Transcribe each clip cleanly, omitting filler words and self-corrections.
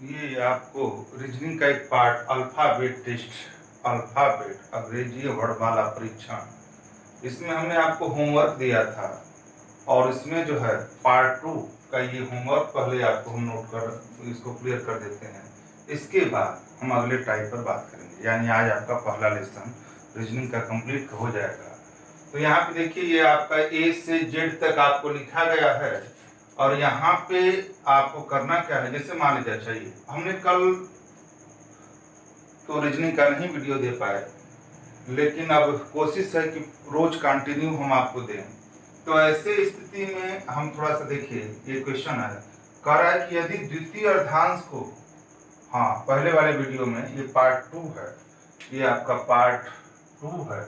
ये आपको रीजनिंग का एक पार्ट अल्फाबेट टेस्ट, अल्फाबेट अंग्रेजी वर्णमाला परीक्षण, इसमें हमने आपको होमवर्क दिया था और इसमें जो है पार्ट 2 का ये होमवर्क पहले आपको हम नोट कर इसको क्लियर कर देते हैं। इसके बाद हम अगले टाइप पर बात करेंगे, यानी आज आपका पहला लेसन रीजनिंग का कंप्लीट हो जाएगा। तो यहाँ पे देखिए ये आपका ए से जेड तक आपको लिखा गया है और यहाँ पे आपको करना क्या है, जैसे मान लीजिए चाहिए हमने कल तो रीजनिंग का नहीं वीडियो दे पाए, लेकिन अब कोशिश है कि रोज कंटिन्यू हम आपको दें। तो ऐसे स्थिति में हम थोड़ा सा देखिए, ये क्वेश्चन है कह रहा है कि यदि द्वितीय अर्धांश को, हाँ पहले वाले वीडियो में ये पार्ट 2 है, ये आपका पार्ट 2 है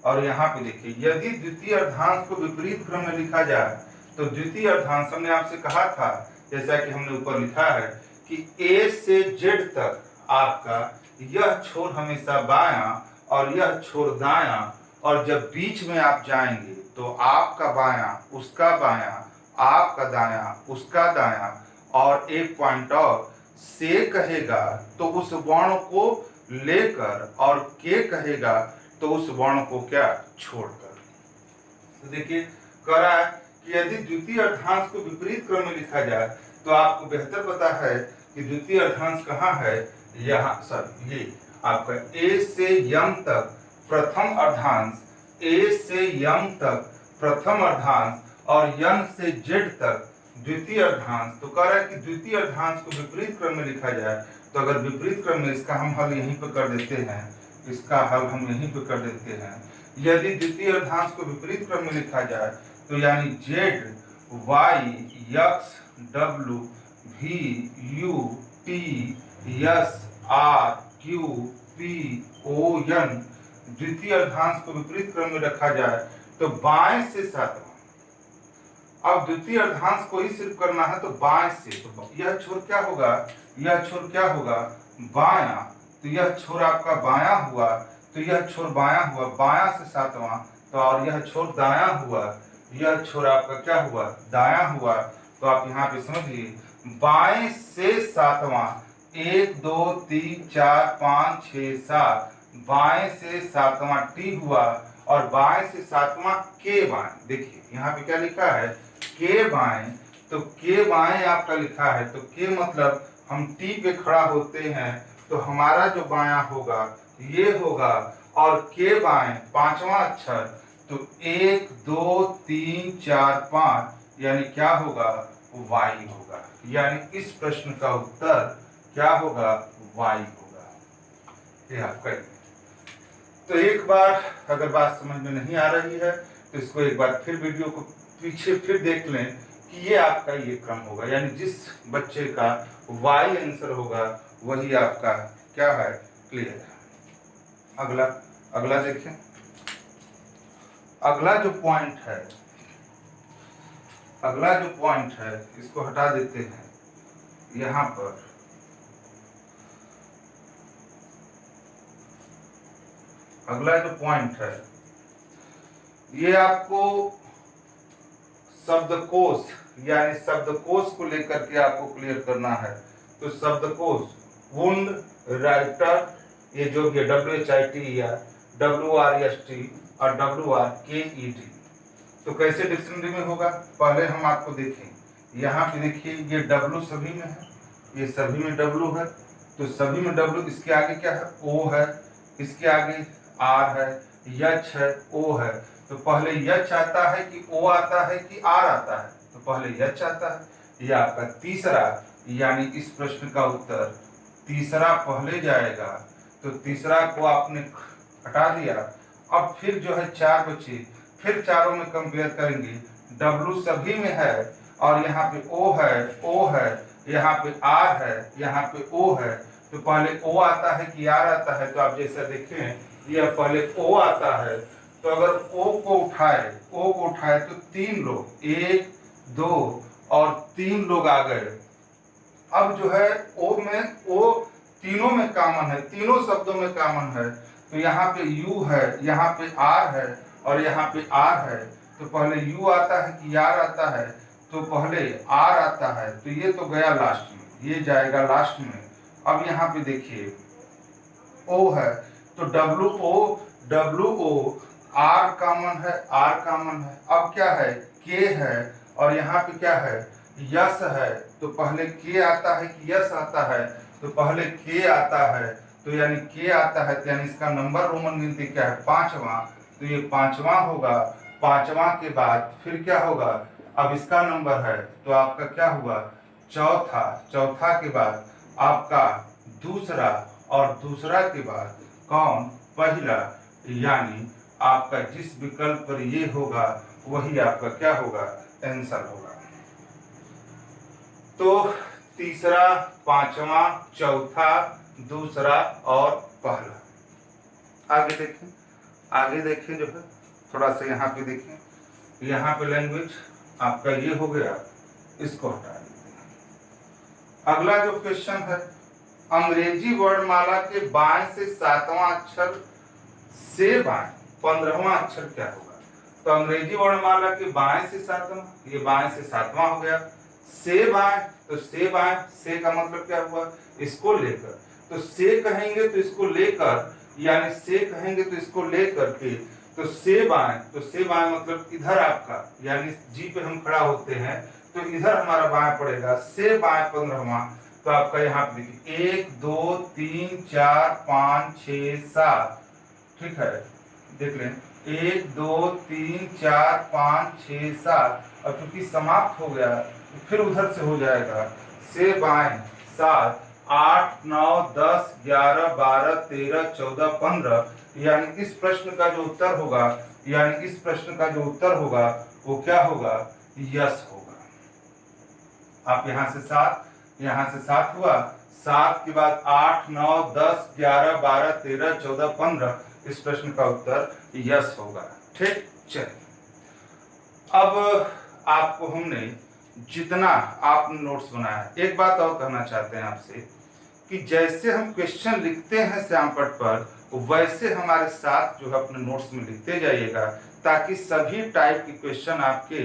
और यहाँ पे देखिए यदि द्वितीय अर्धांश को विपरीत क्रम में लिखा जाए तो द्वितीय अर्धांश हमने आपसे कहा था, जैसा कि हमने ऊपर लिखा है कि ए से जेड तक आपका यह छोर हमेशा बायां और यह छोर दायां, और जब बीच में आप जाएंगे तो आपका बायां उसका बायां, आपका दायां उसका दायां, और एक पॉइंट और से कहेगा तो उस वर्ण को लेकर और के कहेगा तो उस वर्ण को क्या छोड़कर। तो देखिए कह रहा है कि यदि द्वितीय अर्धांश को विपरीत क्रम में लिखा जाए तो आपको बेहतर पता है कि द्वितीय अर्धांश कहाँ है, यहाँ सर ये आपका ए से यम तक प्रथम अर्धांश, ए से यम तक प्रथम अर्धांश और यम से जेड तक द्वितीय अर्धांश। तो कह रहा है कि द्वितीय अर्धांश को विपरीत क्रम में लिखा जाए तो अगर विपरीत क्रम में, इसका हम हल यहीं पर कर देते हैं, इसका हल हम यहीं पर कर देते हैं। यदि द्वितीय अर्धांश को विपरीत क्रम में लिखा जाए तो यानी Z Y X W V U T S R Q P O N, द्वितीय अर्धांश को विपरीत क्रम में रखा जाए तो बाएं से सातवां। अब द्वितीय अर्धांश को ही सिर्फ करना है तो बाएं से, तो यह छोर क्या होगा, यह छोर क्या होगा बायां, तो यह छोर आपका बायां हुआ, तो यह छोर बायां हुआ, बायां से सातवां, तो और यह छोर दायां हुआ, यह छोर आपका क्या हुआ दायां हुआ। तो आप यहाँ पे समझिए बाएं से सातवां 1 2 3 4 5 6 7, बाएं से सातवां टी हुआ और बाएं से सातवां के बाएं। देखिए यहाँ पे क्या लिखा है के बाएं, तो के बाएं आपका लिखा है, तो के मतलब हम टी पे खड़ा होते हैं तो हमारा जो बायां होगा ये होगा, और के बाएं पांचवा अक्षर तो 1 2 3 4 5 यानी क्या होगा वाई होगा, यानी इस प्रश्न का उत्तर क्या होगा वाई होगा। ये आपका, तो एक बार अगर बात समझ में नहीं आ रही है तो इसको एक बार फिर वीडियो को पीछे फिर देख लें कि ये आपका ये क्रम होगा, यानी जिस बच्चे का वाई आंसर होगा वही आपका क्या है क्लियर है। अगला अगला देखें, अगला जो पॉइंट है, अगला जो पॉइंट है इसको हटा देते हैं यहाँ पर। अगला जो पॉइंट है ये आपको शब्दकोश, यानी शब्दकोश को लेकर के आपको क्लियर करना है। तो शब्दकोश वुंड राइटर, ये जो भी WHIT या WRST और WRKET, तो कैसे डिक्शनरी में होगा पहले हम आपको देखें। यहाँ पे देखिए ये W सभी में है, ये सभी में W है, तो सभी में W, इसके आगे क्या है O है, इसके आगे R है, यच है, O है। तो पहले यच आता है कि O आता है कि R आता है, तो पहले यच आता है। यह आपका तीसरा, यानी इस प्रश्न का उत्तर तीसरा पहले जाएगा, तो तीसरा को आपने हटा दिया। अब फिर जो है चार बचे, फिर चारों में कंपेयर करेंगे, W सभी में है और यहाँ पे O है, यहाँ पे R है, यहाँ पे O है, तो पहले O आता है कि R आता है। तो आप जैसा देखें यह पहले O आता है, तो अगर O को उठाए तो तीन लोग, 1 2 और 3 लोग आ गए। अब जो है O में, O तीनों में कॉमन है, तीनों शब्दों में कॉमन है, तो यहाँ पे U है, यहाँ पे R है और यहाँ पे R है। तो पहले U आता है कि R आता है, तो पहले R आता है, तो ये तो गया लास्ट में। ये जाएगा लास्ट में। अब यहाँ पे देखिए ओ है तो डब्ल्यू ओ आर कॉमन है, आर कॉमन है। अब क्या है के है और यहाँ पे क्या है यस है, तो पहले के आता है कि यस आता है, तो पहले के आता है, तो यानी के आता है, तो यानी इसका नंबर रोमन गिनती क्या है 5वां, तो ये 5वां होगा। 5वां के बाद फिर क्या होगा, अब इसका नंबर है तो आपका क्या हुआ चौथा, चौथा के बाद आपका दूसरा, और दूसरा के बाद कौन पहला, यानी आपका जिस विकल्प पर ये होगा वही आपका क्या होगा आंसर होगा। तो तीसरा, पांचवा, चौथा, दूसरा और पहला। आगे देखें, आगे देखें जो है थोड़ा सा यहाँ पे देखें, यहाँ पे लैंग्वेज आपका ये हो गया, इसको हटा दीजिए। अगला जो क्वेश्चन है, अंग्रेजी वर्णमाला के बाएं से 7वां अक्षर से बाएं 15वां अक्षर क्या होगा। तो अंग्रेजी वर्णमाला के बाएं से 7वां, ये बाएं से 7वां हो गया। से बाएं, तो से बाएं, से का मतलब क्या हुआ इसको लेकर, तो से कहेंगे तो इसको लेकर, यानी से कहेंगे तो इसको लेकर के, तो से बाएं, तो से बाएं मतलब इधर आपका, यानी जी पे हम खड़ा होते हैं तो इधर हमारा बाएं पड़ेगा, से बाएं 15वां। तो आपका यहाँ पे देखिए 1 2 3 4 5 6 7, ठीक है देख लें 1 2 3 4 5 6 7। अब क्योंकि समाप्त हो गया तो फिर उधर से हो जाएगा, से बाएं 7 8 9 10 11 12 13 14 15, यानी इस प्रश्न का जो उत्तर होगा, यानी इस प्रश्न का जो उत्तर होगा वो क्या होगा यस होगा। आप यहाँ से 7, यहाँ से 7 हुआ, 7 के बाद 8 9 10 11 12 13 14 15, इस प्रश्न का उत्तर यस होगा। ठीक, चलिए अब आपको हमने जितना आपने नोट्स बनाया, एक बात और कहना चाहते हैं आपसे कि जैसे हम क्वेश्चन लिखते हैं श्यामपट्ट पर, वैसे हमारे साथ जो है अपने नोट्स में लिखते जाइएगा, ताकि सभी टाइप के क्वेश्चन आपके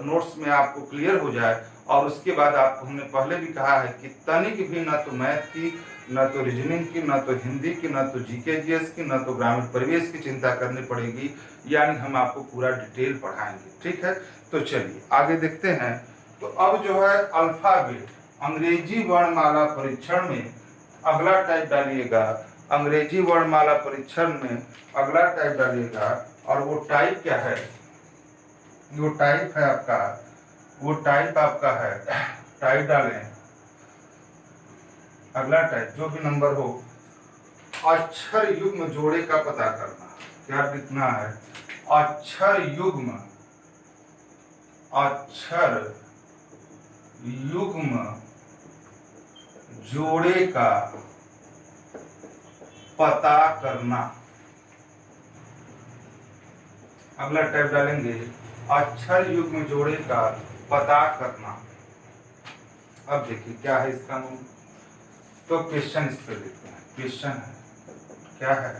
नोट्स में आपको क्लियर हो जाए। और उसके बाद आपको हमने पहले भी कहा है कि तनिक भी न तो मैथ की, न तो रीजनिंग की, न तो हिंदी की, न तो जीके जीएस की, न तो ग्रामीण परिवेश की चिंता करनी पड़ेगी, यानी हम आपको पूरा डिटेल पढ़ाएंगे। ठीक है, तो चलिए आगे देखते हैं। तो अब जो है अल्फाबेट अंग्रेजी वर्णमाला परीक्षण में अगला टाइप डालिएगा, अंग्रेजी वर्णमाला परीक्षण में अगला टाइप डालिएगा, और वो टाइप क्या है, वो टाइप है आपका, वो टाइप आपका है, टाइप डालें अगला टाइप जो भी नंबर हो, अक्षर युग्म जोड़े का पता करना। क्या लिखना है, अक्षर युग्म, अक्षर युग्म जोड़े का पता करना। अगला टाइप डालेंगे अक्षर युग्म जोड़े का पता करना। अब देखिए क्या है इसका नाम, तो क्वेश्चन इस पे देखते हैं। क्वेश्चन है क्या है,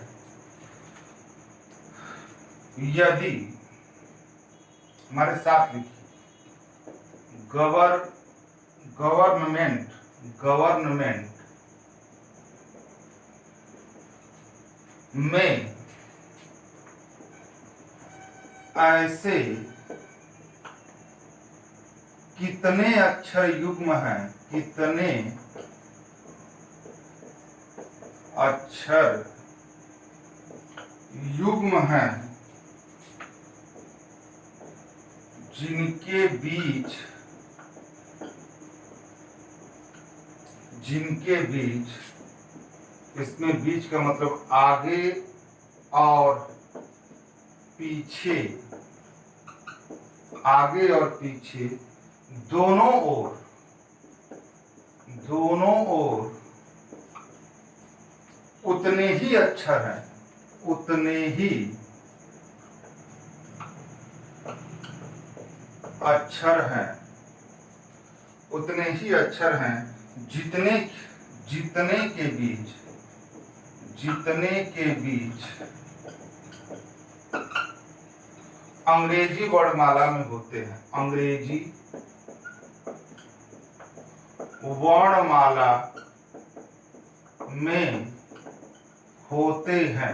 यदि हमारे साथ लिखिए गवर्नमेंट, गवर्नमेंट में ऐसे कितने अक्षर युग्म हैं, कितने अक्षर युग्म हैं जिनके बीच, जिनके बीच, इसमें बीच का मतलब आगे और पीछे, आगे और पीछे दोनों ओर, दोनों ओर उतने ही अक्षर हैं, उतने ही अक्षर हैं, उतने ही अक्षर हैं जितने, जितने के बीच, जितने के बीच अंग्रेजी वर्णमाला में होते हैं, अंग्रेजी वर्णमाला में होते हैं,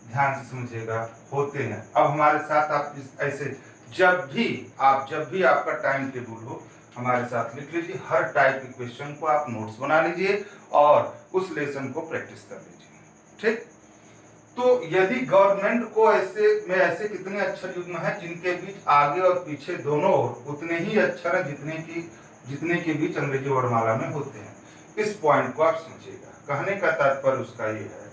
ध्यान से समझिएगा, होते हैं। अब हमारे साथ आप ऐसे जब भी आपका टाइम टेबल हो हमारे साथ लिख लीजिए। हर टाइप के क्वेश्चन को आप नोट्स बना लीजिए और उस लेसन को प्रैक्टिस कर लीजिए। ठीक, तो यदि गवर्नमेंट को ऐसे कितने अक्षर युग्म हैं जिनके बीच आगे और पीछे दोनों ओर उतने ही अक्षर हैं जितने के बीच अंग्रेजी वर्णमाला में होते हैं। इस पॉइंट को आप समझिएगा। कहने का तात्पर्य उसका ये है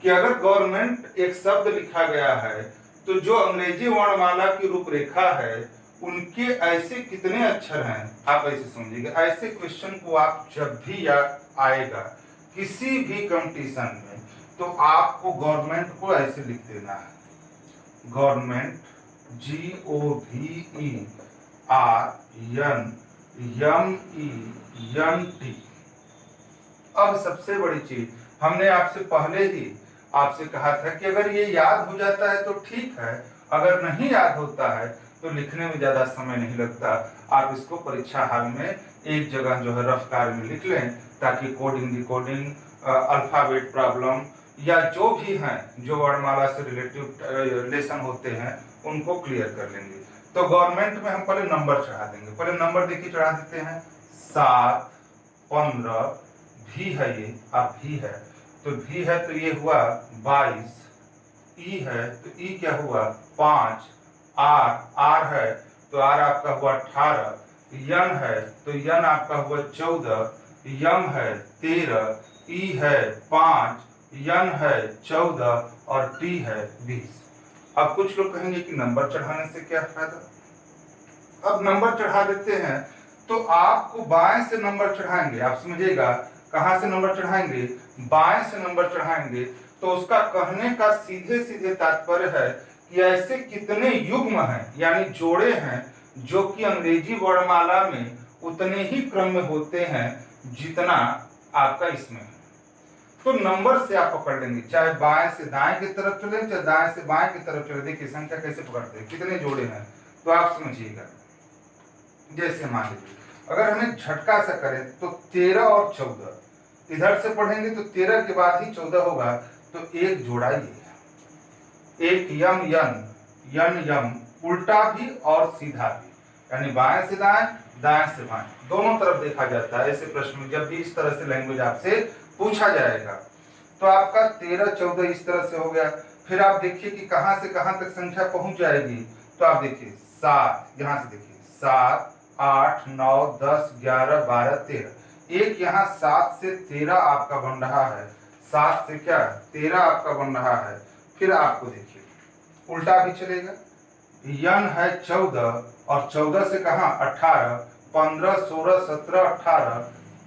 कि अगर गवर्नमेंट एक शब्द लिखा गया है तो जो अंग्रेजी वर्णमाला की रूपरेखा है उनके ऐसे कितने अक्षर हैं, आप ऐसे समझिएगा। ऐसे क्वेश्चन को आप जब भी आएगा किसी भी कंपटीशन में तो आपको गवर्नमेंट को ऐसे लिख देना है, गवर्नमेंट GOVERNMENT। अब सबसे बड़ी चीज, हमने आपसे पहले ही आपसे कहा था कि अगर ये याद हो जाता है तो ठीक है, अगर नहीं याद होता है तो लिखने में ज्यादा समय नहीं लगता। आप इसको परीक्षा हाल में एक जगह जो है रफ्तार में लिख लें ताकि कोडिंग डिकोडिंग अल्फाबेट प्रॉब्लम या जो भी हैं जो वर्णमाला से रिलेटिव लेसन होते हैं उनको क्लियर कर लेंगे। तो गवर्नमेंट में हम पहले नंबर चढ़ा देंगे। पहले नंबर देखिए चढ़ा देते हैं 7, 15, भी है, ये अब भी है तो भी है तो ये हुआ 22, ई है तो ई क्या हुआ 5, आर है तो आर आपका हुआ 18, यन है तो यन आपका हुआ 14, यम है 13, ई है 5, यन है 14 और टी है 20। अब कुछ लोग कहेंगे कि नंबर चढ़ाने से क्या फायदा। अब नंबर चढ़ा देते हैं तो आपको बाएं से नंबर चढ़ाएंगे, आप समझिएगा। कहां से नंबर चढ़ाएंगे, बाएं से नंबर चढ़ाएंगे। तो उसका कहने का सीधे सीधे तात्पर्य है कि ऐसे कितने युग्म हैं यानी जोड़े हैं जो कि अंग्रेजी वर्णमाला में उतने ही क्रम में होते हैं जितना आपका इसमें है। तो नंबर से आप पकड़ लेंगे, चाहे बाएं से दाएं की तरफ चले चाहे दाएं से बाएं की तरफ चले। देखिए संख्या कैसे पकड़ते हैं, कितने जोड़े हैं तो आप समझिएगा। जैसे मान लीजिए अगर हमें झटका सा करें तो 13 और 14 इधर से पढ़ेंगे तो 13 के बाद ही 14 होगा तो एक जोड़ा ये है, एक यम यम उल्टा भी और सीधा भी, यानी बाएं से दाएं दाएं से बाएं दोनों तरफ देखा जाता है। ऐसे प्रश्न में जब भी इस तरह से लैंग्वेज आपसे पूछा जाएगा तो आपका 13 14 इस तरह से हो गया। फिर आप देखिए कि कहां से कहां तक संख्या पहुंच जाएगी। तो आप देखिए 7, यहां से देखिए 7 8 9 10 11 12 13, एक यहाँ 7 से 13 आपका बन रहा है, 7 से क्या 13 आपका बन रहा है। फिर आपको देखिए उल्टा भी चलेगा, यन है 14 और 14 से कहा 18, 15 16 17 18,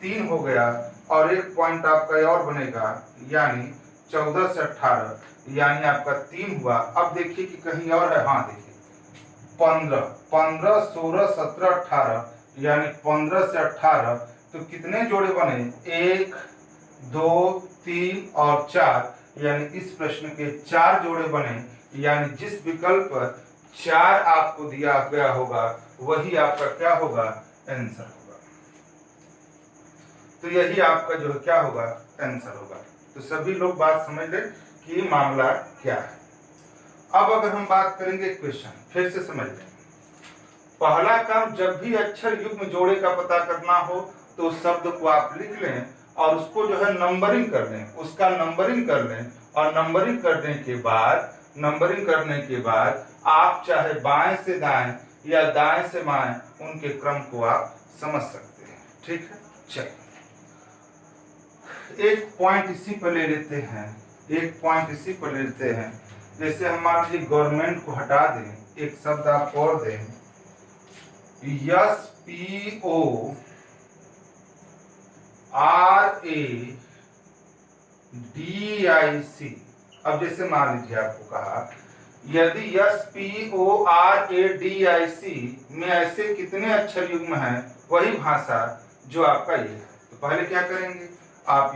3 हो गया और एक पॉइंट आपका और बनेगा यानी 14 से 18 यानी आपका 3 हुआ। अब देखिए कि कहीं और है, हाँ देखिए 15 16 17 18 यानी 15 से 18 तो कितने जोड़े बने 1 2 3 और 4 यानी इस प्रश्न के 4 जोड़े बने। यानी जिस विकल्प पर 4 आपको दिया गया होगा वही आपका क्या होगा आंसर होगा। तो यही आपका जो है क्या होगा आंसर होगा। तो सभी लोग बात समझ लें कि मामला क्या है। अब अगर हम बात करेंगे क्वेश्चन, फिर से समझ लें। पहला काम, जब भी अक्षर युग्म जोड़े का पता करना हो तो उस शब्द को आप लिख लें और उसको जो है नंबरिंग कर लें, उसका नंबरिंग कर लें और नंबरिंग करने के बाद आप चाहे बाएं से दाएं या दाएं से बाएं उनके क्रम को आप समझ सकते हैं। ठीक है, चलिए एक पॉइंट इसी पर ले लेते हैं। जैसे हम मान लीजिए गवर्नमेंट को हटा दें, एक शब्द आप और दें SPORADIC। अब जैसे मान लीजिए आपको कहा यदि SPORADIC में ऐसे कितने अक्षर युग्म हैं, वही भाषा जो आपका ये है। तो पहले क्या करेंगे आप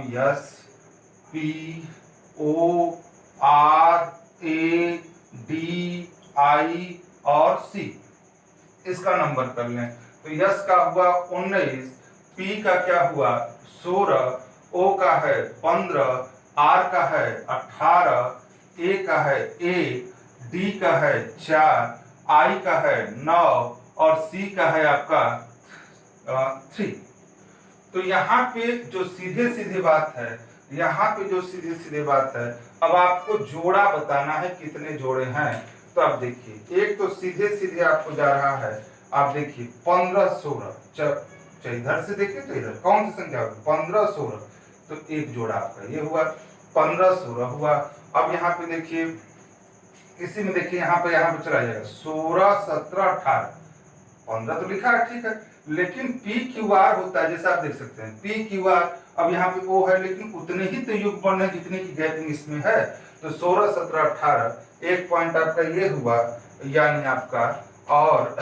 SPORADI और C इसका नंबर कर लें। तो यस का हुआ 19, पी का क्या हुआ 16, ओ का है 15, आर का है 18, ए का है 1, डी का है 4, आई का है 9 और सी का है आपका 3। तो यहाँ पे जो सीधे सीधे बात है, यहाँ पे जो सीधे सीधे बात है, अब आपको जोड़ा बताना है कितने जोड़े हैं। तो आप देखिए, एक तो सीधे सीधे आपको जा रहा है, आप देखिए 15 16, इधर से देखिए तो इधर कौन सी संख्या होगी 15 16, तो एक जोड़ा आपका ये हुआ 15 16 हुआ। अब यहाँ पे देखिए, इसी में देखिए यहाँ पे चला जाएगा 16 17 18, 15 तो लिखा है ठीक है, लेकिन पी क्यू आर होता है, जैसे आप देख सकते हैं पी क्यू आर, अब यहाँ पे ओ है लेकिन उतने ही तो युग्मन है जितने की गैपिंग इसमें है। तो 16 17 18 एक पॉइंट आपका ये हुआ, यानी आपका और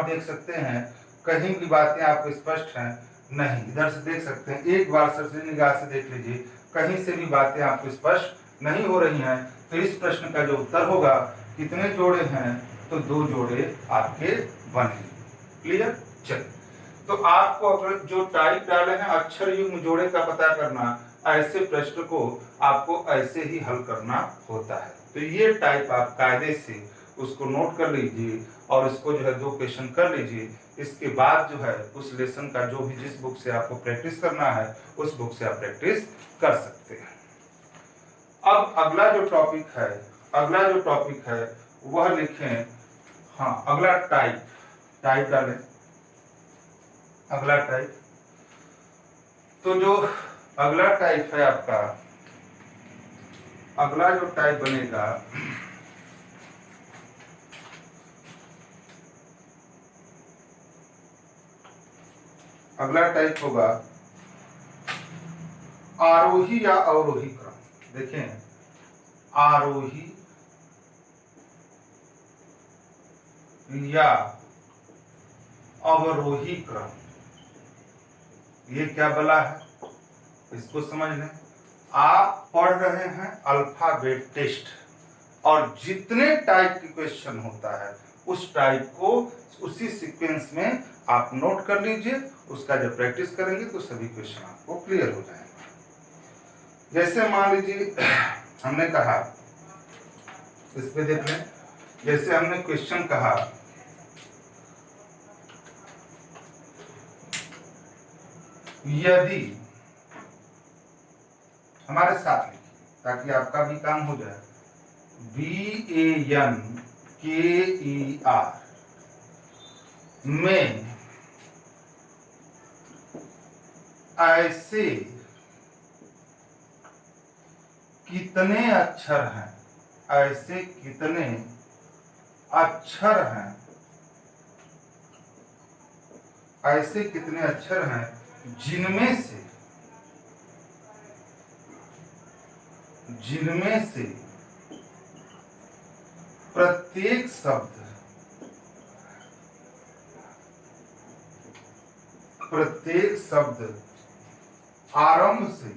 देख सकते हैं कहीं भी बातें आपको स्पष्ट हैं नहीं, इधर से देख सकते हैं, एक बार सरसरी निगाह से देख लीजिए, कहीं से भी बातें आपको स्पष्ट नहीं हो रही हैं। तो इस प्रश्न का जो उत्तर होगा कितने जोड़े हैं, तो 2 जोड़े आपके बने। क्लियर? चलिए, तो आपको अगर जो टाइप डाले हैं अक्षर युग्म जोड़े का पता करना, ऐसे प्रश्न को आपको ऐसे ही हल करना होता है। तो ये टाइप आप कायदे से उसको नोट कर लीजिए और इसको जो है 2 क्वेश्चन कर लीजिए। इसके बाद जो है उस लेसन का जो भी जिस बुक से आपको प्रैक्टिस करना है उस बुक से आप प्रैक्टिस कर सकते हैं। अब अगला जो टॉपिक है वह लिखें, हाँ अगला टाइप डालें, अगला टाइप। तो जो अगला टाइप है आपका, अगला जो टाइप बनेगा अगला टाइप होगा आरोही या अवरोही क्रम। देखें, आरोही या अवरोही क्रम, ये क्या बला है इसको समझ लें। आप पढ़ रहे हैं अल्फाबेट टेस्ट, और जितने टाइप के क्वेश्चन होता है उस टाइप को उसी सीक्वेंस में आप नोट कर लीजिए, उसका जब प्रैक्टिस करेंगे तो सभी क्वेश्चन आपको क्लियर हो जाएंगे। जैसे मान लीजिए हमने कहा, इस पे देख लें, जैसे हमने क्वेश्चन कहा यदि, हमारे साथ लिखिए ताकि आपका भी काम हो जाए, BANKER में ऐसे कितने अक्षर हैं, ऐसे कितने अक्षर हैं, ऐसे कितने अक्षर हैं जिनमें से प्रत्येक शब्द आरंभ से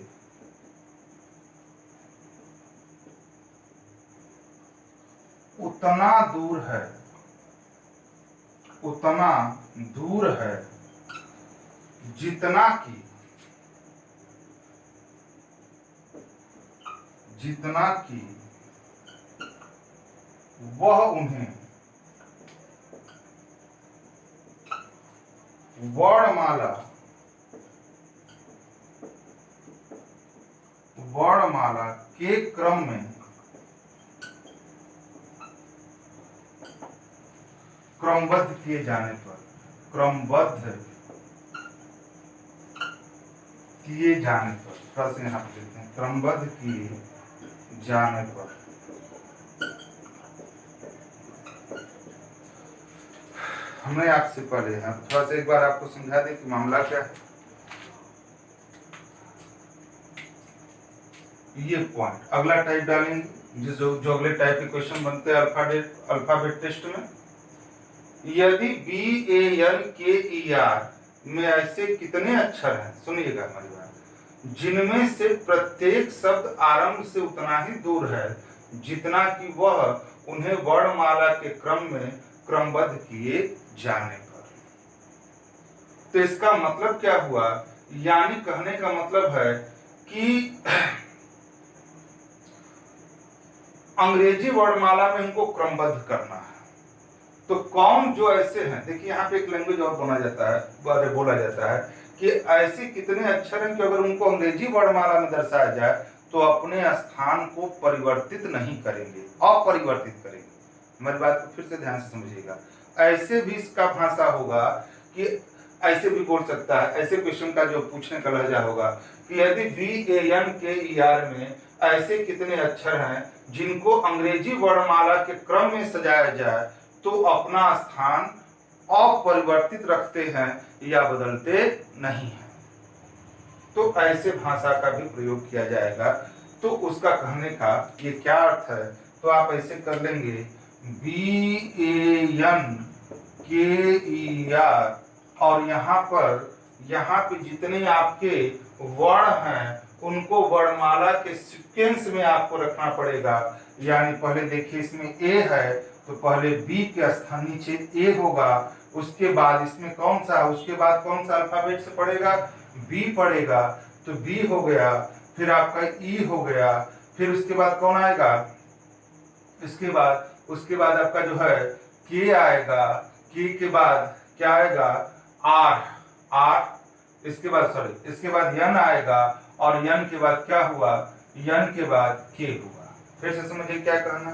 उतना दूर है जितना कि वह उन्हें वर्णमाला के क्रम में क्रमबद्ध किए जाने पर, थोड़ा सा यहाँ पे देखते हैं, क्रमबद्ध किए जाने पर हमने आपसे पढ़े हैं, थोड़ा सा एक बार आपको समझा दें कि मामला क्या है। ये पॉइंट अगला टाइप डालेंगे, जो अगले टाइप के क्वेश्चन बनते हैं अल्फाबेट टेस्ट में। यदि BANKER में ऐसे कितने अक्षर हैं, सुनिएगा हमारी बात, जिनमें से प्रत्येक शब्द आरंभ से उतना ही दूर है जितना कि वह उन्हें वर्णमाला के क्रम में क्रमबद्ध किए जाने पर। तो इसका मतलब क्या हुआ, यानी कहने का मतलब है कि अंग्रेजी वर्णमाला में इनको क्रमबद्ध करना है। तो कौन जो ऐसे हैं, देखिए यहाँ पे एक लैंग्वेज और बोला जाता है कि ऐसे कितने अक्षर हैं कि अगर उनको अंग्रेजी वर्णमाला में दर्शाया जाए तो अपने स्थान को परिवर्तित नहीं करेंगे, अपरिवर्तित करेंगे। मेरी बात को फिर से ध्यान से समझिएगा। ऐसे भी इसका भाषा होगा कि ऐसे भी बोल सकता है, ऐसे क्वेश्चन का जो पूछने का लहजा होगा कि यदि VANKER में ऐसे कितने अक्षर हैं जिनको अंग्रेजी वर्णमाला के क्रम में सजाया जाए तो अपना स्थान अपरिवर्तित रखते हैं या बदलते नहीं हैं। तो ऐसे भाषा का भी प्रयोग किया जाएगा। तो उसका कहने का ये क्या अर्थ है, तो आप ऐसे कर लेंगे BANKER और यहाँ पे जितने आपके वर्ण हैं उनको वर्णमाला के सीक्वेंस में आपको रखना पड़ेगा। यानी पहले देखिए इसमें A है तो पहले B के स्थान नीचे A होगा, उसके बाद इसमें कौन सा, उसके बाद कौन सा अल्फाबेट से पड़ेगा, B पड़ेगा, तो B हो गया, फिर आपका E हो गया, फिर उसके बाद कौन आएगा, उसके बाद आपका जो है K आएगा, K के बाद क्या आएगा R, इसके बाद N आएगा और N के बाद क्या हुआ, N के बाद K हुआ। फिर से समझिए क्या कहना,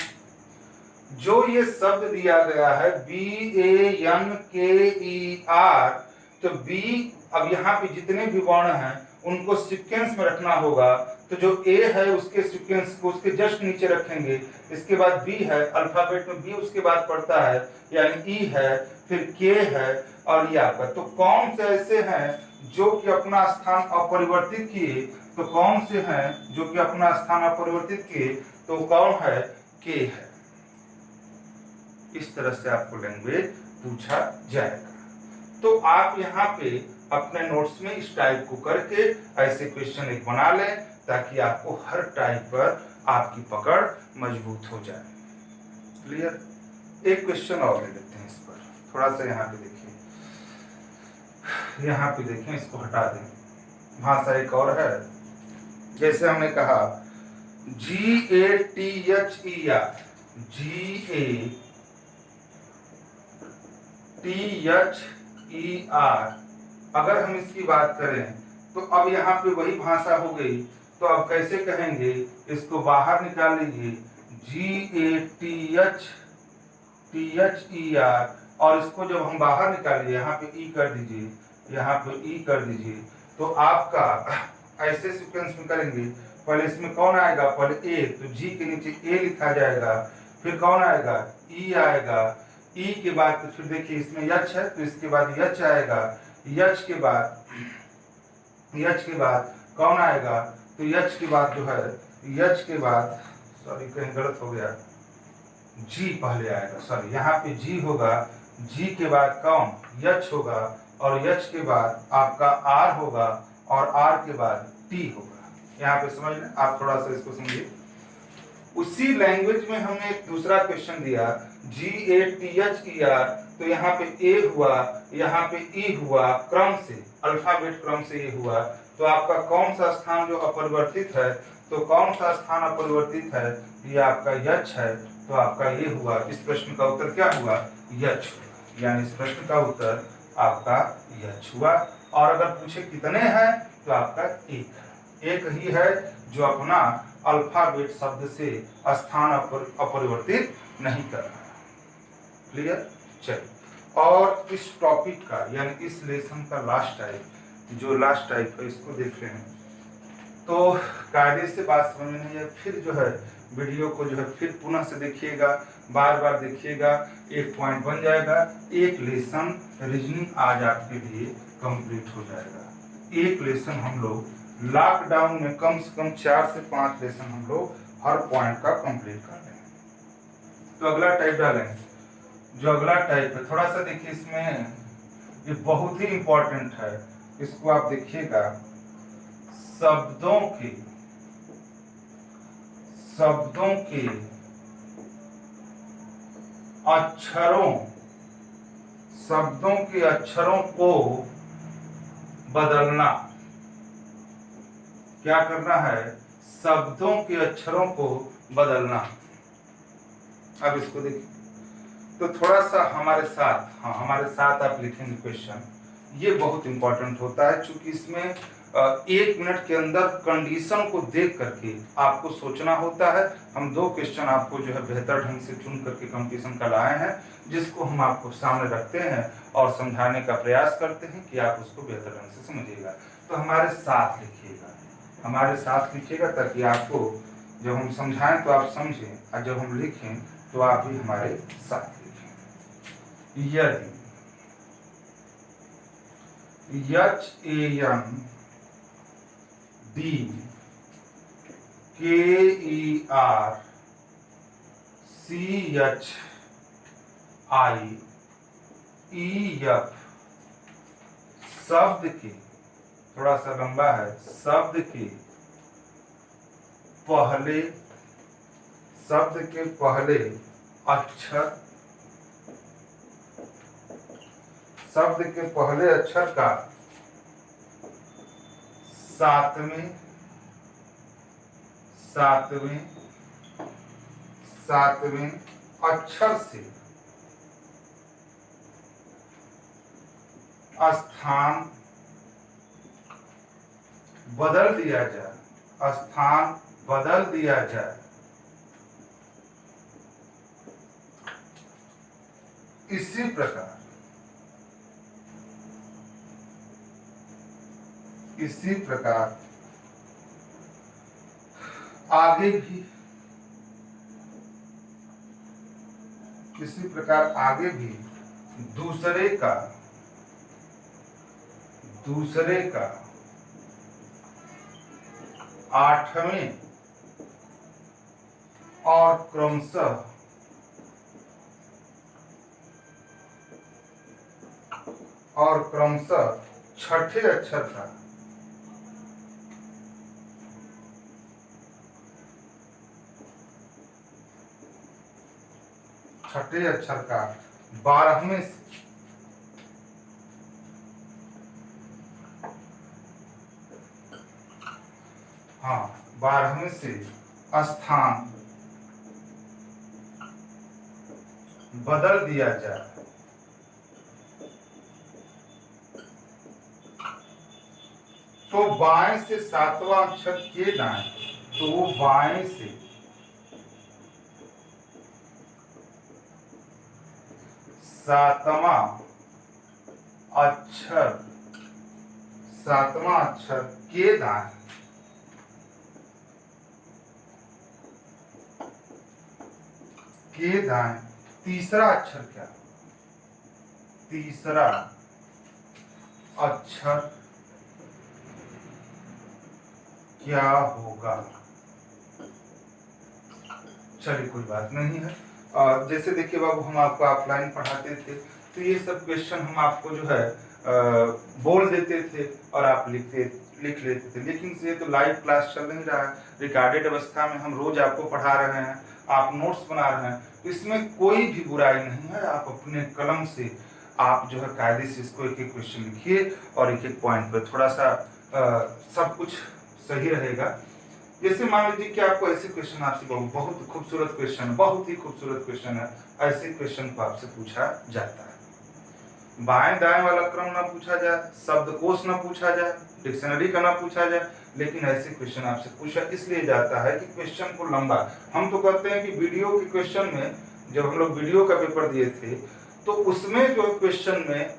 जो ये शब्द दिया गया है BANKER, तो B अब यहाँ पे जितने भी वर्ण हैं उनको सीक्वेंस में रखना होगा। तो जो A है उसके सीक्वेंस को उसके जस्ट नीचे रखेंगे, इसके बाद B है, अल्फाबेट में B उसके बाद पड़ता है, यानी E है, फिर K है और ये आपका। तो कौन से ऐसे हैं जो कि अपना स्थान अपरिवर्तित किए, तो कौन से हैं जो कि अपना स्थान अपरिवर्तित किए, तो कौन है, K है। इस तरह से आपको लैंग्वेज पूछा जाएगा। तो आप यहाँ पे अपने नोट्स में इस टाइप को करके ऐसे क्वेश्चन एक बना लें ताकि आपको हर टाइप पर आपकी पकड़ मजबूत हो जाए। क्लियर। एक क्वेश्चन और ले लेते हैं इस पर, थोड़ा सा यहाँ पे देखिए, यहाँ पे देखें, इसको हटा दें। भाषा एक और है, जैसे हमने कहा GATHER, अगर हम इसकी बात करें तो अब यहाँ पे वही भाषा हो गई। तो अब कैसे कहेंगे, इसको बाहर निकाल लीजिए, GATHER, और इसको जब हम बाहर निकालिए यहाँ पे E कर दीजिए, यहाँ पे E कर दीजिए, तो आपका ऐसे सीक्वेंस में करेंगे। पहले इसमें कौन आएगा, पहले A, तो G के नीचे A लिखा जाएगा, फिर कौन आएगा, E आएगा, E के बाद तो फिर देखिए इसमें यच है तो इसके बाद यच आएगा, यच के बाद कौन आएगा, तो यच के बाद जो है, यच के बाद सॉरी कहीं गलत हो गया, जी पहले आएगा, सॉरी यहाँ पे जी होगा, जी के बाद कौन, यच होगा, और यच के बाद आपका आर होगा, और आर के बाद टी होगा। यहाँ पे समझ लें, आप थोड़ा सा इसको समझिए। उसी लैंग्वेज में हमने एक दूसरा क्वेश्चन दिया GATHER, तो यहाँ पे ए हुआ, यहाँ पे ई हुआ, क्रम से, अल्फाबेट क्रम से ये हुआ। तो आपका कौन सा स्थान जो अपरिवर्तित है, तो कौन सा स्थान अपरिवर्तित है, ये आपका यच है, तो आपका ये हुआ। इस प्रश्न का उत्तर क्या हुआ, यच, यानी इस प्रश्न का उत्तर आपका यच हुआ। और अगर पूछे कितने हैं तो आपका एक ही है जो अपना अल्फाबेट शब्द से स्थान अपरिवर्तित नहीं कर रहा है। क्लियर। चलिए, और इस टॉपिक का यानी इस लेसन का लास्ट टाइप, जो लास्ट टाइप है इसको देख रहे हैं। तो कायदे से बात समझ में नहीं है, फिर जो है वीडियो को जो है फिर पुनः से देखिएगा, बार बार देखिएगा, एक पॉइंट बन जाएगा। एक लेसन रीजनिंग आज आपके लिए कंप्लीट हो जाएगा। एक लेसन हम लोग लॉकडाउन में कम से कम 4 से 5 लेसन हम लोग हर पॉइंट का कंप्लीट कर लेंगे। तो अगला टाइप डालेंगे, जो अगला टाइप है थोड़ा सा देखिए, इसमें ये बहुत ही इंपॉर्टेंट है, इसको आप देखिएगा। शब्दों के अक्षरों को बदलना। क्या करना है? शब्दों के अक्षरों को बदलना। अब इसको देखिए, तो थोड़ा सा हमारे साथ, हाँ हमारे साथ आप लिखेंगे क्वेश्चन। ये बहुत इंपॉर्टेंट होता है, क्योंकि इसमें 1 मिनट के अंदर कंडीशन को देख करके आपको सोचना होता है। हम 2 क्वेश्चन आपको जो है बेहतर ढंग से चुन करके कंपटीशन का लाए हैं, जिसको हम आपको सामने रखते हैं और समझाने का प्रयास करते हैं कि आप उसको बेहतर ढंग से समझिएगा। तो हमारे साथ लिखिएगा, हमारे साथ लिखिएगा, ताकि आपको जब हम समझाएं तो आप समझें, और जब हम लिखें तो आप भी हमारे साथ लिखें। यदि HANDKERCHIEF शब्द के, थोड़ा सा लंबा है, शब्द के पहले अक्षर, शब्द के पहले अक्षर का 7वें अक्षर से स्थान बदल दिया जाए, स्थान बदल दिया जाए। इसी प्रकार आगे भी दूसरे का 8वें और क्रमशः 6ठे अक्षर का छठे अक्षर का 12वें से स्थान बदल दिया जाए। तो बाएं से 7वां अक्षर के दाएं, तो वो बाएं से 7वां अक्षर के दाएं, तीसरा अक्षर क्या होगा? चलिए कोई बात नहीं है। और जैसे देखिए बाबू, हम आपको ऑफलाइन पढ़ाते थे, तो ये सब क्वेश्चन हम आपको जो है बोल देते थे और आप लिख लेते थे। लेकिन ये तो लाइव क्लास चल नहीं रहा है, रिकॉर्डेड अवस्था में हम रोज आपको पढ़ा रहे हैं, आप नोट्स बना रहे हैं, तो इसमें कोई भी बुराई नहीं है। आप अपने कलम से आप जो है कायदे से इसको एक क्वेश्चन लिखिए और एक पॉइंट पर थोड़ा सा सब कुछ सही रहेगा। जैसे मान लीजिए कि आपको ऐसे क्वेश्चन आपसे बहुत ही खूबसूरत क्वेश्चन है, ऐसे क्वेश्चन को आपसे पूछा जाता है। बाएं दाएं वाला क्रम ना पूछा जाए, शब्दकोश ना पूछा जाए, डिक्शनरी का ना पूछा जाए, लेकिन ऐसे क्वेश्चन आपसे पूछा इसलिए जाता है कि क्वेश्चन को लंबा, हम तो कहते हैं कि वीडियो के क्वेश्चन में, जब हम लोग वीडियो का पेपर दिए थे तो उसमें जो क्वेश्चन में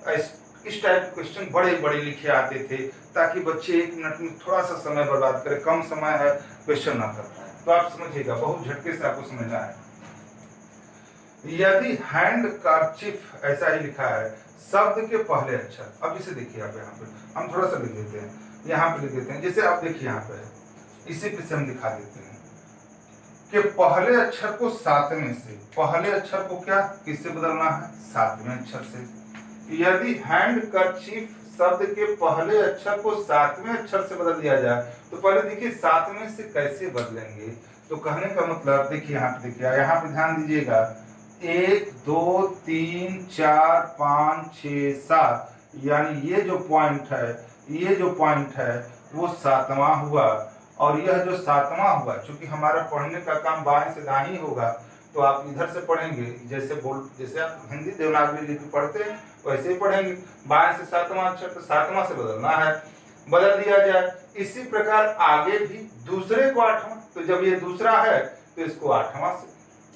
इस टाइप के क्वेश्चन बड़े लिखे आते थे, ताकि बच्चे 1 मिनट में थोड़ा सा समय बर्बाद करें, कम समय है क्वेश्चन ना कर पाए। तो आप समझिएगा, बहुत झटके से आपको समझना है। यदि हैंडकरचीफ ऐसा ही लिखा है, शब्द के पहले अक्षर, अब इसे देखिए आप, यहाँ पे हम थोड़ा सा लिख देते हैं, यहाँ पे लिख देते हैं, जैसे आप देखिए यहाँ पे इसी पे से हम दिखा देते हैं कि पहले अक्षर को 7वें से, पहले अक्षर को क्या किससे बदलना है? 7वें अक्षर से। यदि हैंडकरचीफ शब्द के पहले अक्षर को 7वें अक्षर से बदल दिया जाए, तो पहले देखिए 7वें से कैसे बदलेंगे। तो कहने का मतलब देखिए यहाँ पे, देखिए यहाँ पे ध्यान दीजिएगा, 1 2 3 4 5 6 7, यानी ये जो पॉइंट है ये जो पॉइंट है वो 7वां हुआ, और यह जो 7वां हुआ, चूंकि हमारा पढ़ने का काम बाएं से दाएं होगा, तो आप इधर से पढ़ेंगे, जैसे आप हिंदी देवनागरी लिपि पढ़ते हैं वैसे ही पढ़ेंगे। बाएं से 7वां अक्षर, तो 7वां से बदलना है, बदल दिया जाए। इसी प्रकार आगे भी दूसरे को 8वां, तो जब ये दूसरा है तो इसको 8वां से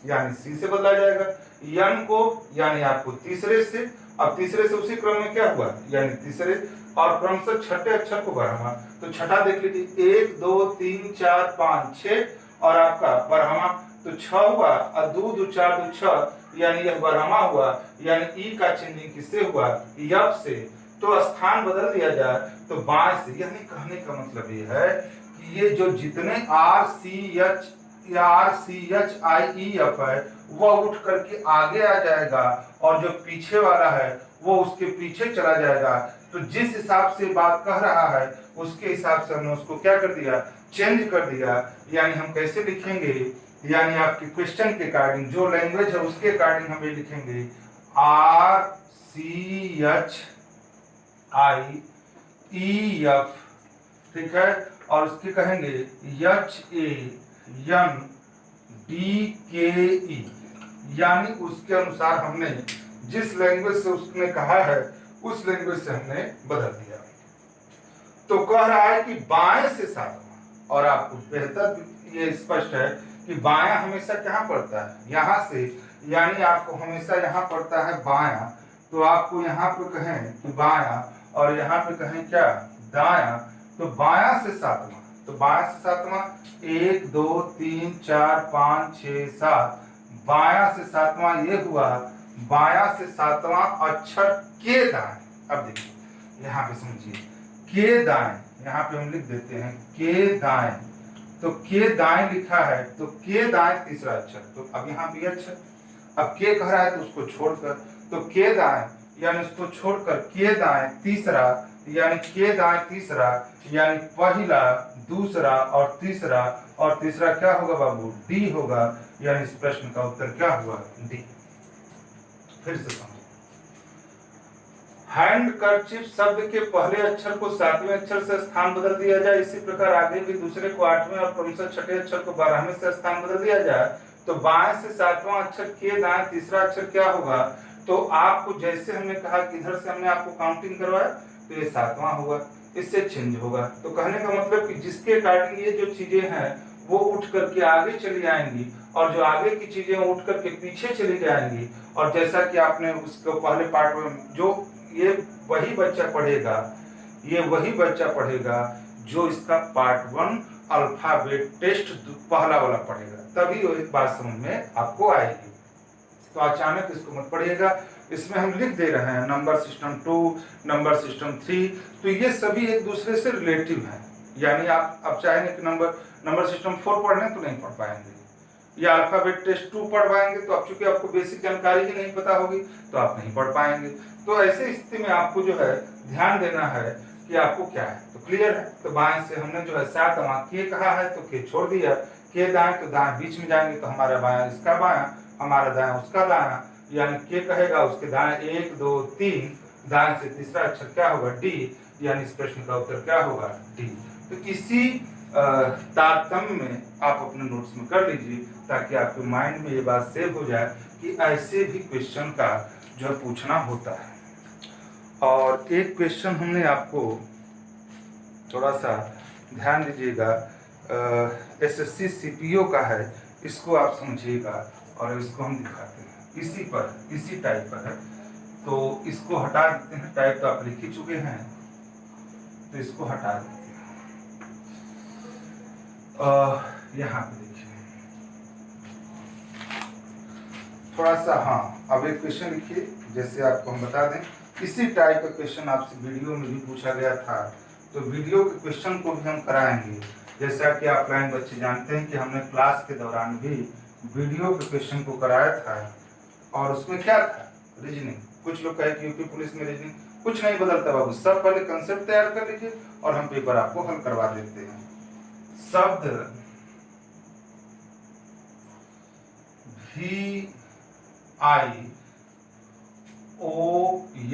यानी सी से बदला जाएगा। यन को यानी आपको तीसरे से, अब तीसरे से उसी क्रम में क्या हुआ यानी तीसरे, और क्रमशः छठे अक्षर को 12वां, तो छठा देख लीजिए 1 2 3 4 5 6, और आपका 12वां तो 6 हुआ, और 2 2 4 2 6 यानी यह 12वां हुआ, यानी ई का चेंजिंग किससे हुआ, यफ से। तो स्थान बदल दिया जाए तो बाएं से, यानी कहने का मतलब ये है कि ये जो जितने RCHIEF है वह उठ करके आगे आ जाएगा, और जो पीछे वाला है वो उसके पीछे चला जाएगा। तो जिस हिसाब से बात कह रहा है उसके हिसाब से हमने उसको क्या कर दिया, चेंज कर दिया। यानी हम कैसे लिखेंगे, यानी आपके क्वेश्चन के अकॉर्डिंग जो लैंग्वेज है उसके अकॉर्डिंग हम ये लिखेंगे RCHIEF, ठीक है, और उसके कहेंगे HANDKE, यानी उसके अनुसार हमने जिस लैंग्वेज से उसने कहा है उस लैंग्वेज से हमने बदल दिया। तो कह रहा है कि बाएं से 7वां, और आपको बेहतर ये स्पष्ट है कि बायां हमेशा कहाँ पड़ता है, यहाँ से, यानी आपको हमेशा यहाँ पड़ता है बायां, तो आपको यहाँ पे कहें कि बायां, और यहाँ पे कहें क्या, दायां, तो बायां से 7वां, तो बायां से 7वां 1 2 3 4 5 6 7, बायां से 7वां ये हुआ, बायां से 7वां अक्षर के दाएं। अब देखिए यहाँ पे समझिए, के दाएं, यहाँ पे हम लिख देते हैं के दाएं, तो के दाएं लिखा है, तो के दाएं तीसरा अक्षर, तो अब यहाँ भी अक्षर, अब के कह रहा है तो उसको छोड़कर, तो के दाएं यानी उसको छोड़कर के दाएं तीसरा, यानी के दाएं तीसरा, यानी पहला, दूसरा और तीसरा, और तीसरा क्या होगा बाबू, डी होगा, यानी इस प्रश्न का उत्तर क्या हुआ, डी। फिर से समझो, हैंडकरचीफ शब्द के पहले अक्षर को 7वें अक्षर से स्थान बदल दिया जाए, इसी प्रकार आगे भी दूसरे को 8वें और क्रमशः छठे अक्षर को 12वें से स्थान बदल दिया जाए, तो बाएं से 7वां अक्षर के दाएं तीसरा अक्षर क्या होगा, तो आपको जैसे हमने कहा कि इधर से हमने आपको काउंटिंग करवाया तो ये 7वां होगा, इससे चेंज होगा। तो कहने का मतलब कि जिसके अकॉर्डिंग ये जो चीजें हैं वो उठ करके आगे चली जाएंगी, और जो आगे की चीजें उठ करके पीछे चली जाएंगी। और जैसा कि आपने उसको पहले पार्ट में, जो ये वही बच्चा पढ़ेगा, ये वही बच्चा पढ़ेगा जो इसका पार्ट 1 अल्फाबेट टेस्ट पहला वाला पढ़ेगा, तभी वो एक बात समझ में आपको आएगी। तो अचानक इसको मत पढ़िएगा, इसमें हम लिख दे रहे हैं नंबर सिस्टम 2, नंबर सिस्टम 3, तो ये सभी एक दूसरे से रिलेटिव हैं। यानी आप चाहेंगे कि नंबर सिस्टम 4 पढ़ने तो नहीं पढ़ पाएंगे, या अल्फाबेट टेस्ट 2 पढ़ पाएंगे, तो अब चूंकि आपको बेसिक जानकारी ही नहीं पता होगी तो आप नहीं पढ़ पाएंगे। तो ऐसे स्थिति में आपको जो है ध्यान देना है कि आपको क्या है, तो क्लियर है। तो बाएं से हमने जो है 7वां के कहा है तो के छोड़ दिया, के दाएं तो दाएं बीच में जाएंगे, तो हमारा बायां इसका बायां, हमारा दायां उसका दायां, यानी के कहेगा उसके दाएं 1 2 3, दाएं से तीसरा अक्षर क्या होगा, डी, यानी इस प्रश्न का उत्तर क्या होगा, डी। तो इसी तारतम्य में आप अपने नोट्स में कर लीजिए, ताकि आपके माइंड में ये बात सेव हो जाए कि ऐसे भी क्वेश्चन का जो पूछना होता है। और एक क्वेश्चन हमने आपको थोड़ा सा ध्यान दीजिएगा, SSC CPO का है, इसको आप समझिएगा, और इसको हम दिखाते हैं इसी टाइप पर है, तो इसको हटा देते हैं, टाइप तो आप लिख ही चुके हैं, तो इसको हटा देते हैं। यहाँ पे देखिए थोड़ा सा, हाँ अब एक क्वेश्चन लिखिए, जैसे आपको हम बता दें इसी टाइप का क्वेश्चन आपसे वीडियो में भी पूछा गया था, तो वीडियो के क्वेश्चन को भी हम कराएंगे। जैसा कि आप ऑफलाइन बच्चे जानते हैं कि हमने क्लास के दौरान भी वीडियो के क्वेश्चन को कराया था, और उसमें क्या था, रीजनिंग। कुछ लोग कहे कि यूपी पुलिस में रीजनिंग कुछ नहीं बदलता बाबू, सब पहले कंसेप्ट तैयार कर लीजिए और हम पेपर आपको हल करवा देते हैं। शब्द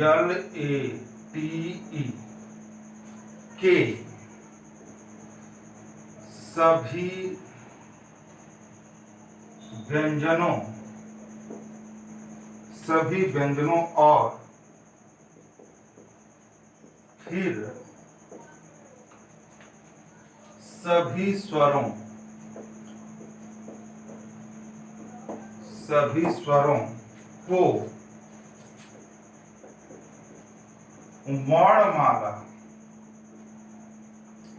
VIOLATE के सभी व्यंजनों और फिर सभी स्वरों को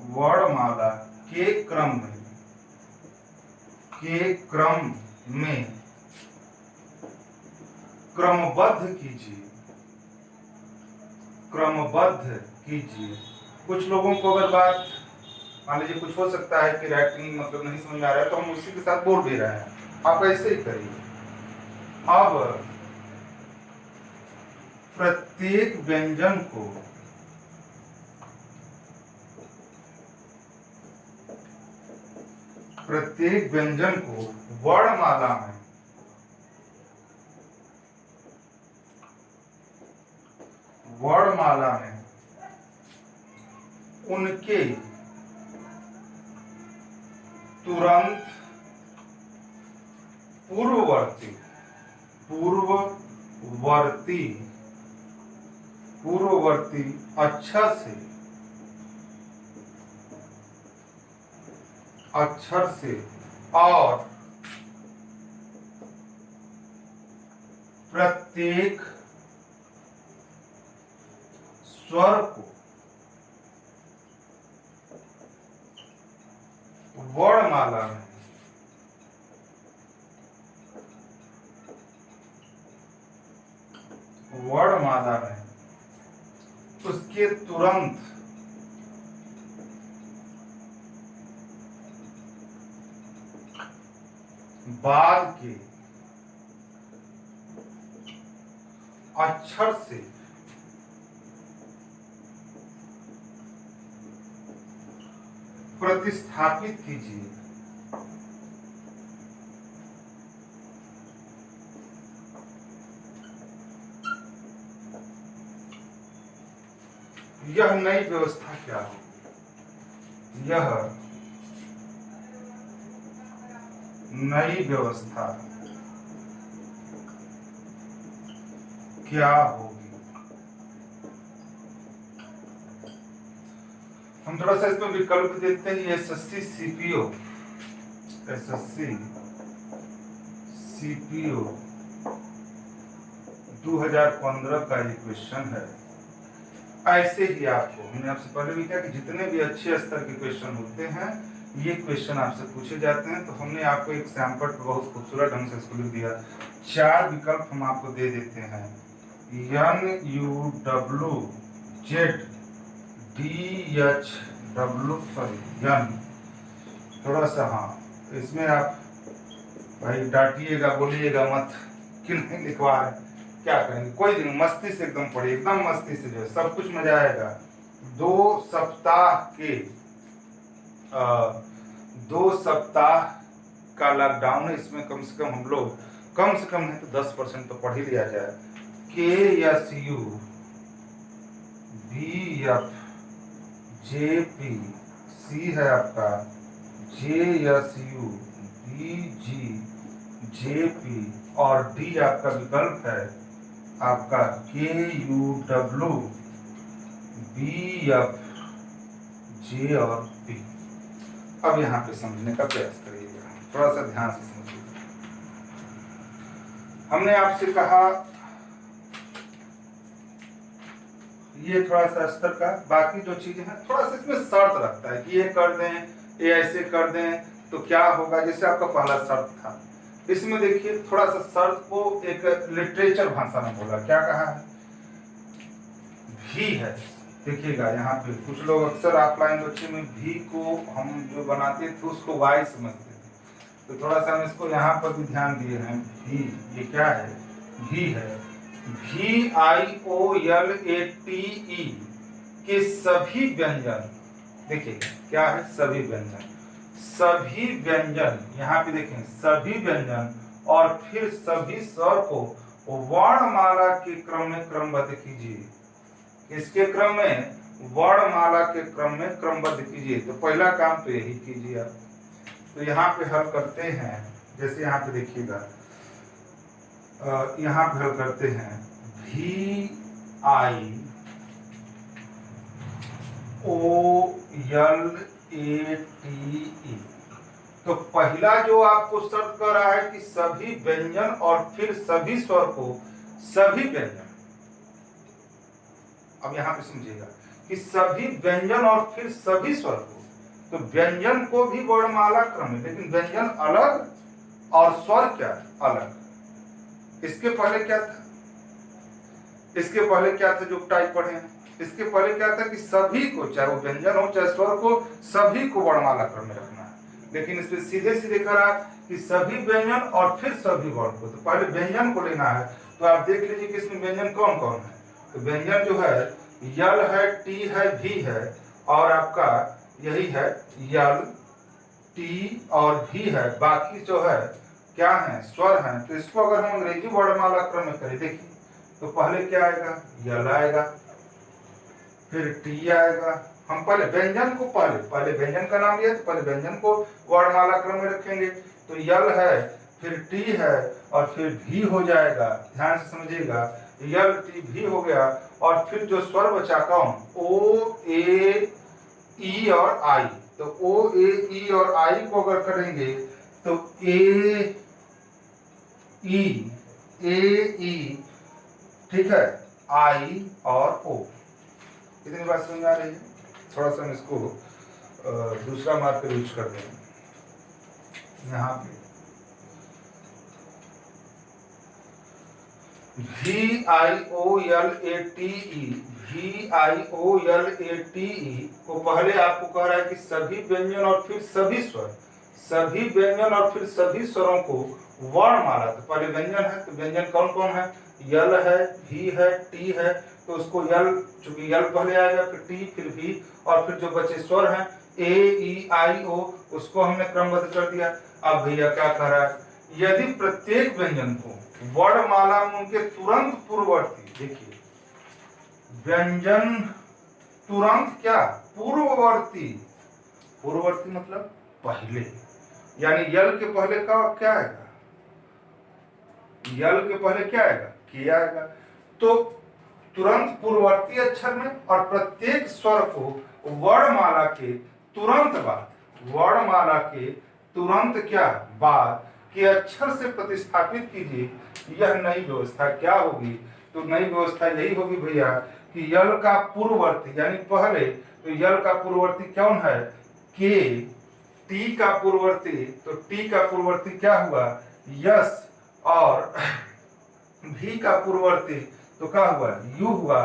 वर्णमाला के क्रम में क्रमबद्ध कीजिए। कुछ लोगों को अगर बात मान लीजिए कुछ हो सकता है कि राइटिंग मतलब नहीं समझ में आ रहा है, तो हम उसी के साथ बोल भी रहे हैं, आप ऐसे ही करिए। अब प्रत्येक व्यंजन को वर्णमाला में उनके तुरंत पूर्ववर्ती अक्षर से और प्रत्येक स्वर को वर्णमाला में उसके तुरंत बाद के अक्षर से प्रतिस्थापित कीजिए। यह नई व्यवस्था क्या होगी? यह नई व्यवस्था क्या होगी? हम थोड़ा सा इसमें विकल्प देते हैं। एसएससी सीपीओ 2015 का ये क्वेश्चन है। ऐसे ही आपको हमने आपसे पहले भी कहा कि जितने भी अच्छे स्तर के क्वेश्चन होते हैं ये क्वेश्चन आपसे पूछे जाते हैं। तो हमने आपको एक सैंपल बहुत खूबसूरत ढंग से इसको लिख दिया। 4 विकल्प हम आपको दे देते हैं। NUWZDHW थोड़ा सा इसमें आप भाई डांटिएगा, बोलिएगा मत कि नहीं लिखवा रहे, क्या करेंगे, कोई दिन मस्ती से एकदम पढ़िए, एकदम मस्ती से, जो है सब कुछ मजा आएगा। 2 सप्ताह का लॉकडाउन है, इसमें कम से कम हम लोग कम से कम है तो 10% तो पढ़ ही लिया जाए। KSU BFJP C है आपका, JSU BGJP और D आपका विकल्प है आपका KUW BFJ और P। अब यहाँ पे समझने का प्रयास करिएगा, थोड़ा सा ध्यान से समझिएगा। हमने आपसे कहा ये थोड़ा सा स्तर का, बाकी जो चीजें हैं थोड़ा सा इसमें शर्त रखता है कि ये कर दें, ये ऐसे कर दें तो क्या होगा। जैसे आपका पहला शर्त था, इसमें देखिए थोड़ा सा शर्त को एक लिटरेचर भाषा में बोला, क्या कहा है, भी है। देखिएगा यहाँ पे कुछ लोग अक्सर ऑफलाइन बच्चे में भी को हम जो बनाते थे उसको वाई समझते थे, तो थोड़ा सा हम इसको यहाँ पर भी ध्यान दिए हैं। भी ये क्या है, भी है। VIOLATE के सभी व्यंजन, देखिए क्या है, सभी व्यंजन यहाँ पे देखें, सभी व्यंजन और फिर सभी स्वर को वर्णमाला के क्रम में क्रमबद्ध कीजिए। इसके क्रम में वर्णमाला के क्रम में क्रमबद्ध कीजिए। तो पहला काम तो यही कीजिए आप। तो यहाँ पे हल करते हैं, जैसे यहाँ पे देखिएगा, यहाँ पे हल करते हैं VIOLATE। तो पहला जो आपको शर्त कर रहा है कि सभी व्यंजन और फिर सभी स्वर को, सभी व्यंजन, अब यहां पे समझिएगा कि सभी व्यंजन और फिर सभी स्वर को, तो व्यंजन को भी वर्णमाला क्रम में, लेकिन व्यंजन अलग और स्वर क्या अलग। इसके पहले क्या था, इसके पहले क्या था जो टाइप पढ़े हैं, इसके पहले क्या था कि सभी को, चाहे वो व्यंजन हो चाहे स्वर को, सभी को वर्णमाला क्रम में रखना है। लेकिन इसमें सीधे सीधे करा कि सभी व्यंजन और फिर सभी वर्ण को। तो पहले व्यंजन को लेना है, तो आप देख लीजिए कि इसमें व्यंजन कौन कौन है। तो व्यंजन जो है यल है, टी है, भी है, और आपका यही है यल, टी और भी है। बाकी जो है क्या है, स्वर है। तो इसको अगर हम अंग्रेजी वर्णमाला क्रम में करें, देखिए तो पहले क्या आएगा, यल आएगा, फिर टी आएगा। हम पहले व्यंजन को, पहले व्यंजन का नाम लिया तो पहले व्यंजन को वर्णमाला क्रम में रखेंगे। तो यल है, फिर टी है, और फिर भी हो जाएगा। ध्यान से समझिएगा, यल टी भी हो गया, और फिर जो स्वर बचा कौन, ओ ए ई और आई। तो ओ ए ई और आई को अगर करेंगे तो ए ई, ठीक है, आई और ओ। इतनी बात समझ आ रही है। थोड़ा सा हम इसको दूसरा मार्कर यूज कर दें यहाँ पे। VIOLATE को पहले आपको कह रहा है कि सभी व्यंजन और फिर सभी स्वर, सभी व्यंजन और फिर सभी स्वरों को वर्णमाला। तो पहले व्यंजन है, तो व्यंजन कौन कौन है, यल है, भी है, टी है। तो उसको यल, चूंकि यल पहले आएगा, फिर टी, फिर भी, और फिर जो बचे स्वर हैं ए ई आई ओ, उसको हमने क्रमबद्ध कर दिया। अब भैया क्या कह रहा है, यदि प्रत्येक व्यंजन को वर्णमाला में उनके तुरंत पूर्ववर्ती, देखिए व्यंजन तुरंत क्या, पूर्ववर्ती, पूर्ववर्ती मतलब पहले, यानी यल के पहले का क्या आएगा, यल के पहले क्या आएगा, के आएगा। तो तुरंत पूर्ववर्ती अक्षर में, और प्रत्येक स्वर को वर्णमाला के तुरंत बाद, वर्णमाला के तुरंत क्या बाद के अक्षर से प्रतिस्थापित कीजिए। यह नई व्यवस्था क्या होगी, तो नई व्यवस्था यही होगी भैया कि यल का पूर्ववर्ती, यानी पहले, तो यल का पूर्ववर्ती कौन है, के। टी का पूर्ववर्ती, तो टी का पूर्ववर्ती क्या हुआ, यस। और भी का पूर्ववर्ती तो क्या हुआ, यू हुआ।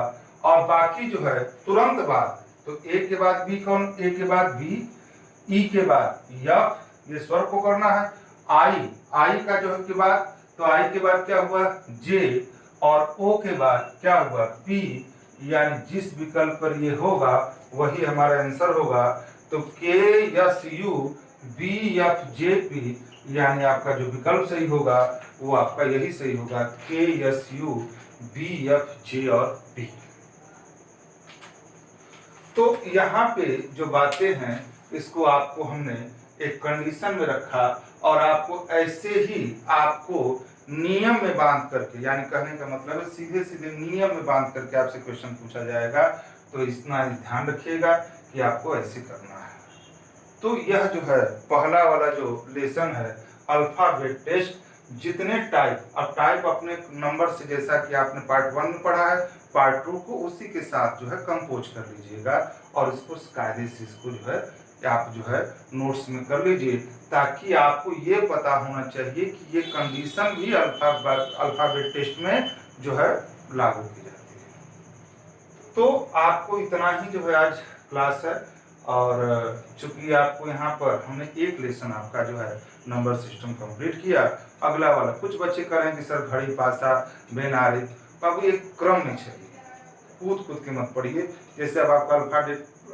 और बाकी जो है तुरंत बाद, तो ए के बाद बी कौन, ए के बाद बी, ई के बाद यफ, ये स्वर को करना है। आई, आई का जो है के बाद, तो आई के बाद क्या हुआ, जे, और ओ के बाद क्या हुआ, पी। यानी जिस विकल्प पर ये होगा वही हमारा आंसर होगा। तो K S U B F J P, यानी आपका जो विकल्प सही होगा वो आपका यही सही होगा, के एस यू बी एफ जे और बी। तो यहाँ पे जो बातें हैं इसको आपको हमने एक कंडीशन में रखा, और आपको ऐसे ही आपको नियम में बांध करके, यानी कहने का मतलब है सीधे सीधे नियम में बांध करके आपसे क्वेश्चन पूछा जाएगा। तो इतना ध्यान रखिएगा कि आपको ऐसे करना है। तो यह जो है पहला वाला जो लेसन है अल्फाबेट टेस्ट, जितने टाइप, अब टाइप अपने नंबर से, जैसा कि आपने पार्ट 1 में पढ़ा है, पार्ट 2 को उसी के साथ जो है कंपोज कर लीजिएगा, और इसको कायदे से इसको जो है आप जो है नोट्स में कर लीजिए, ताकि आपको ये पता होना चाहिए कि ये कंडीशन भी अल्फाबेट टेस्ट में जो है लागू की जाती है। तो आपको इतना ही जो है आज क्लास है, और चूंकि आपको यहाँ पर हमने एक लेसन आपका जो है नंबर सिस्टम कंप्लीट किया। अगला वाला कुछ बच्चे करें कि सर घड़ी पासा बेनारी, बाबू एक क्रम में चलिए, कूद कूद के मत पढ़िए। जैसे अब आपका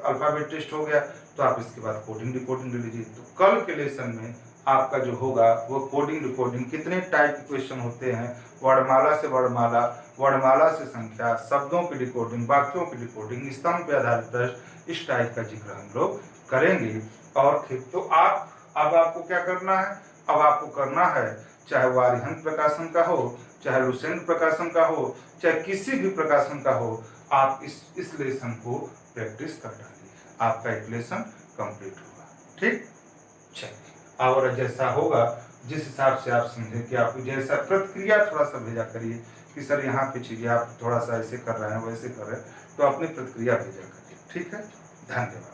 अल्फाबेट टेस्ट हो गया, तो आप इसके बाद कोडिंग डिकोडिंग ले लीजिए। तो कल के लेसन में आपका जो होगा वो कोडिंग डिकोडिंग, कितने टाइप के क्वेश्चन होते हैं, वर्णमाला से वर्णमाला, वर्णमाला से संख्या, शब्दों की डिकोडिंग, वाक्यों की डिकोडिंग, स्तंभ पे आधारित प्रश्न, इस टाइप का जिक्र हम लोग करेंगे। और फिर तो अब आपको क्या करना है, अब आपको करना है, चाहे वो अरिहंत प्रकाशन का हो, चाहे लुसेंट प्रकाशन का हो, चाहे किसी भी प्रकाशन का हो, आप इस लेसन को प्रैक्टिस कर डालिए, आपका एक लेसन कंप्लीट होगा। ठीक, चलिए, और जैसा होगा जिस हिसाब से आप समझे कि आपको जैसा प्रतिक्रिया थोड़ा सा भेजा करिए कि सर यहाँ पे चीजें आप थोड़ा सा ऐसे कर रहे हैं, वैसे कर रहे हैं, तो अपनी प्रतिक्रिया भेजा करिए। ठीक है, धन्यवाद।